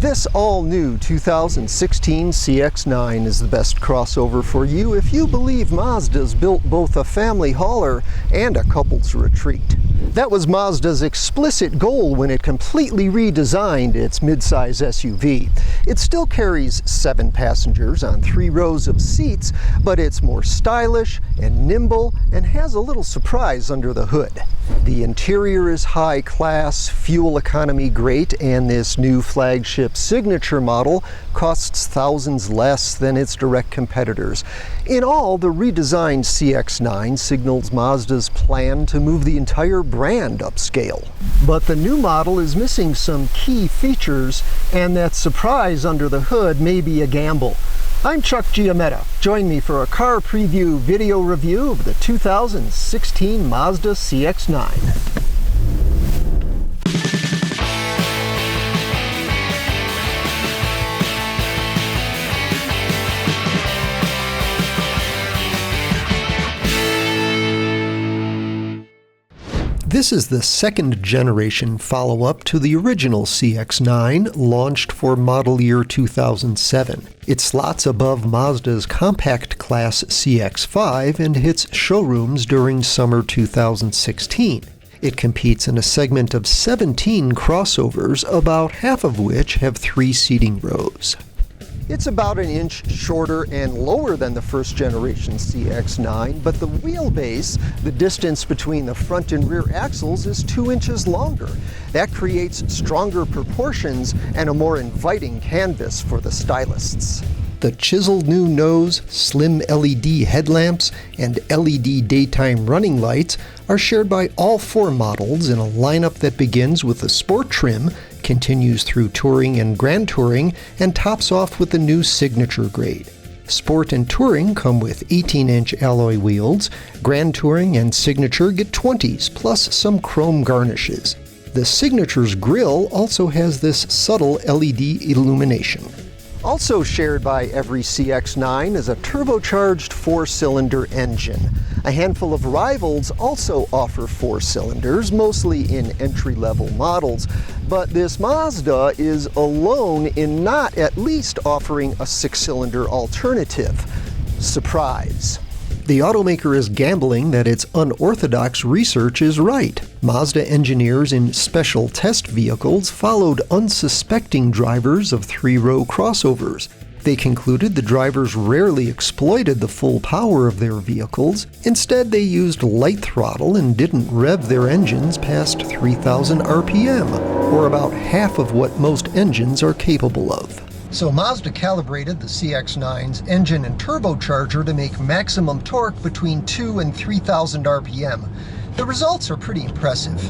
This all-new 2016 CX-9 is the best crossover for you if you believe Mazda's built both a family hauler and a couple's retreat. That was Mazda's explicit goal when it completely redesigned its midsize SUV. It still carries 7 passengers on 3 rows of seats, but it's more stylish and nimble and has a little surprise under the hood. The interior is high class, fuel economy great, and this new flagship signature model costs thousands less than its direct competitors. In all, the redesigned CX-9 signals Mazda's plan to move the entire brand upscale. But the new model is missing some key features, and that surprise under the hood may be a gamble. I'm Chuck Giametta. Join me for a car preview video review of the 2016 Mazda CX-9. This is the second generation follow-up to the original CX-9, launched for model year 2007. It slots above Mazda's compact class CX-5 and hits showrooms during summer 2016. It competes in a segment of 17 crossovers, about half of which have 3 seating rows. It's about an inch shorter and lower than the first generation CX-9, but the wheelbase, the distance between the front and rear axles, is 2 inches longer. That creates stronger proportions and a more inviting canvas for the stylists. The chiseled new nose, slim LED headlamps, and LED daytime running lights are shared by all 4 models in a lineup that begins with the Sport trim, continues through Touring and Grand Touring, and tops off with the new Signature grade. Sport and Touring come with 18-inch alloy wheels. Grand Touring and Signature get 20s, plus some chrome garnishes. The Signature's grille also has this subtle LED illumination. Also shared by every CX-9 is a turbocharged 4-cylinder engine. A handful of rivals also offer 4 cylinders, mostly in entry-level models, but this Mazda is alone in not at least offering a 6-cylinder alternative. Surprise! The automaker is gambling that its unorthodox research is right. Mazda engineers in special test vehicles followed unsuspecting drivers of 3-row crossovers. They concluded the drivers rarely exploited the full power of their vehicles. Instead, they used light throttle and didn't rev their engines past 3,000 RPM, or about half of what most engines are capable of. So Mazda calibrated the CX-9's engine and turbocharger to make maximum torque between 2,000 and 3,000 RPM. The results are pretty impressive.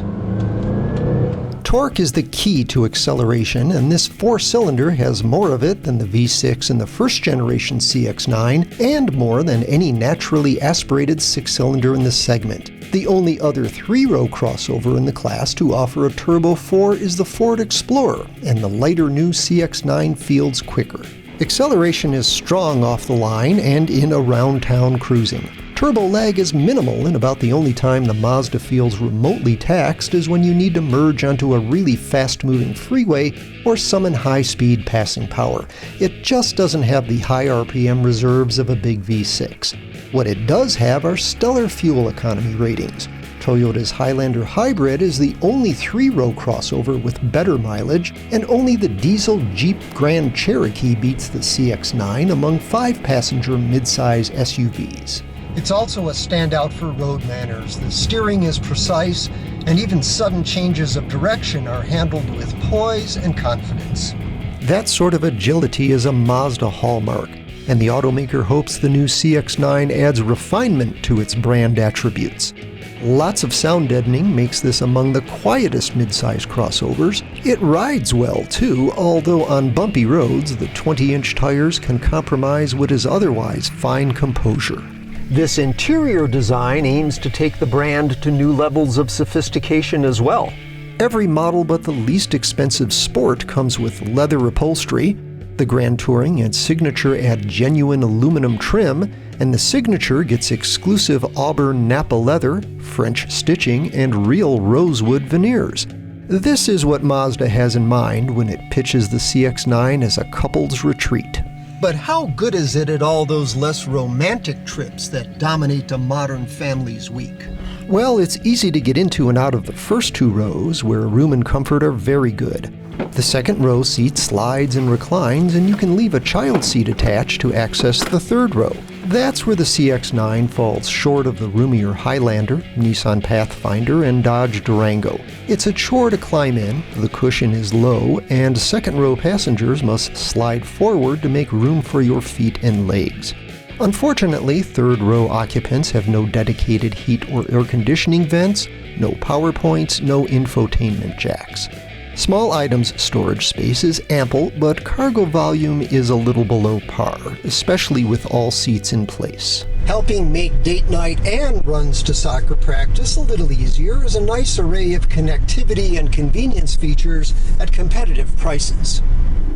Torque is the key to acceleration, and this 4-cylinder has more of it than the V6 in the first generation CX-9, and more than any naturally aspirated 6-cylinder in the segment. The only other 3-row crossover in the class to offer a Turbo 4 is the Ford Explorer, and the lighter new CX-9 feels quicker. Acceleration is strong off the line and in around town cruising. Turbo lag is minimal, and about the only time the Mazda feels remotely taxed is when you need to merge onto a really fast-moving freeway or summon high-speed passing power. It just doesn't have the high RPM reserves of a big V6. What it does have are stellar fuel economy ratings. Toyota's Highlander Hybrid is the only 3-row crossover with better mileage, and only the diesel Jeep Grand Cherokee beats the CX-9 among 5-passenger midsize SUVs. It's also a standout for road manners. The steering is precise, and even sudden changes of direction are handled with poise and confidence. That sort of agility is a Mazda hallmark, and the automaker hopes the new CX-9 adds refinement to its brand attributes. Lots of sound deadening makes this among the quietest midsize crossovers. It rides well too, although on bumpy roads, the 20-inch tires can compromise what is otherwise fine composure. This interior design aims to take the brand to new levels of sophistication as well. Every model but the least expensive Sport comes with leather upholstery. The Grand Touring and Signature add genuine aluminum trim, and the Signature gets exclusive auburn Napa leather, French stitching, and real rosewood veneers. This is what Mazda has in mind when it pitches the CX-9 as a couple's retreat. But how good is it at all those less romantic trips that dominate a modern family's week? Well, it's easy to get into and out of the first two rows, where room and comfort are very good. The second row seat slides and reclines, and you can leave a child seat attached to access the third row. That's where the CX-9 falls short of the roomier Highlander, Nissan Pathfinder, and Dodge Durango. It's a chore to climb in, the cushion is low, and second-row passengers must slide forward to make room for your feet and legs. Unfortunately, third-row occupants have no dedicated heat or air conditioning vents, no power points, no infotainment jacks. Small items storage space is ample, but cargo volume is a little below par, especially with all seats in place. Helping make date night and runs to soccer practice a little easier is a nice array of connectivity and convenience features at competitive prices.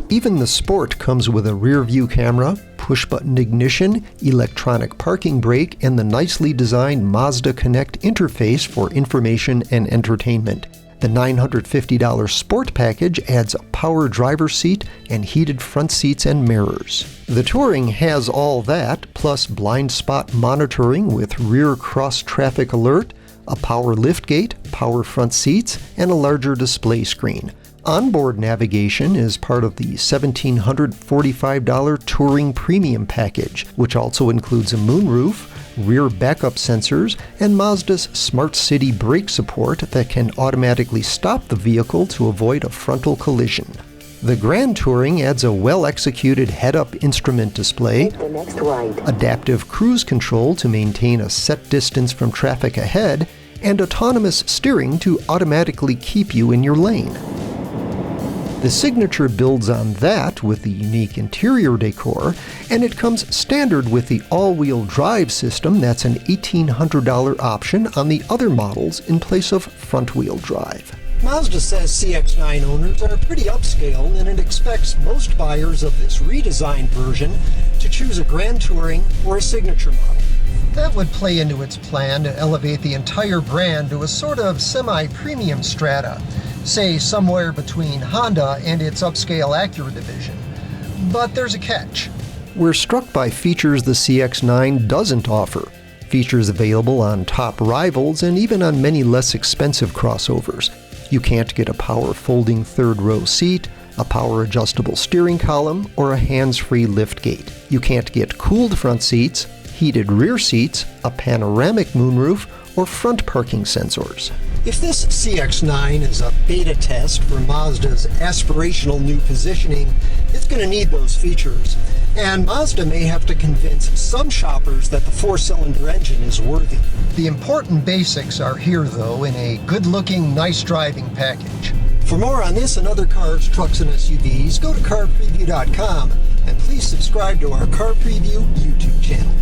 Even the Sport comes with a rear-view camera, push-button ignition, electronic parking brake, and the nicely designed Mazda Connect interface for information and entertainment. The $950 Sport package adds a power driver's seat and heated front seats and mirrors. The Touring has all that, plus blind spot monitoring with rear cross-traffic alert, a power liftgate, power front seats, and a larger display screen. Onboard navigation is part of the $1,745 Touring Premium package, which also includes a moonroof, rear backup sensors, and Mazda's Smart City brake support that can automatically stop the vehicle to avoid a frontal collision. The Grand Touring adds a well-executed head-up instrument display, adaptive cruise control to maintain a set distance from traffic ahead, and autonomous steering to automatically keep you in your lane. The Signature builds on that with the unique interior decor, and it comes standard with the all-wheel drive system that's an $1,800 option on the other models in place of front-wheel drive. Mazda says CX-9 owners are pretty upscale, and it expects most buyers of this redesigned version to choose a Grand Touring or a Signature model. That would play into its plan to elevate the entire brand to a sort of semi-premium strata, say somewhere between Honda and its upscale Acura division. But there's a catch. We're struck by features the CX-9 doesn't offer. Features available on top rivals and even on many less expensive crossovers. You can't get a power folding third row seat, a power adjustable steering column, or a hands-free liftgate. You can't get cooled front seats, heated rear seats, a panoramic moonroof, or front parking sensors. If this CX-9 is a beta test for Mazda's aspirational new positioning, it's going to need those features. And Mazda may have to convince some shoppers that the four-cylinder engine is worthy. The important basics are here, though, in a good-looking, nice driving package. For more on this and other cars, trucks, and SUVs, go to CarPreview.com, and please subscribe to our Car Preview YouTube channel.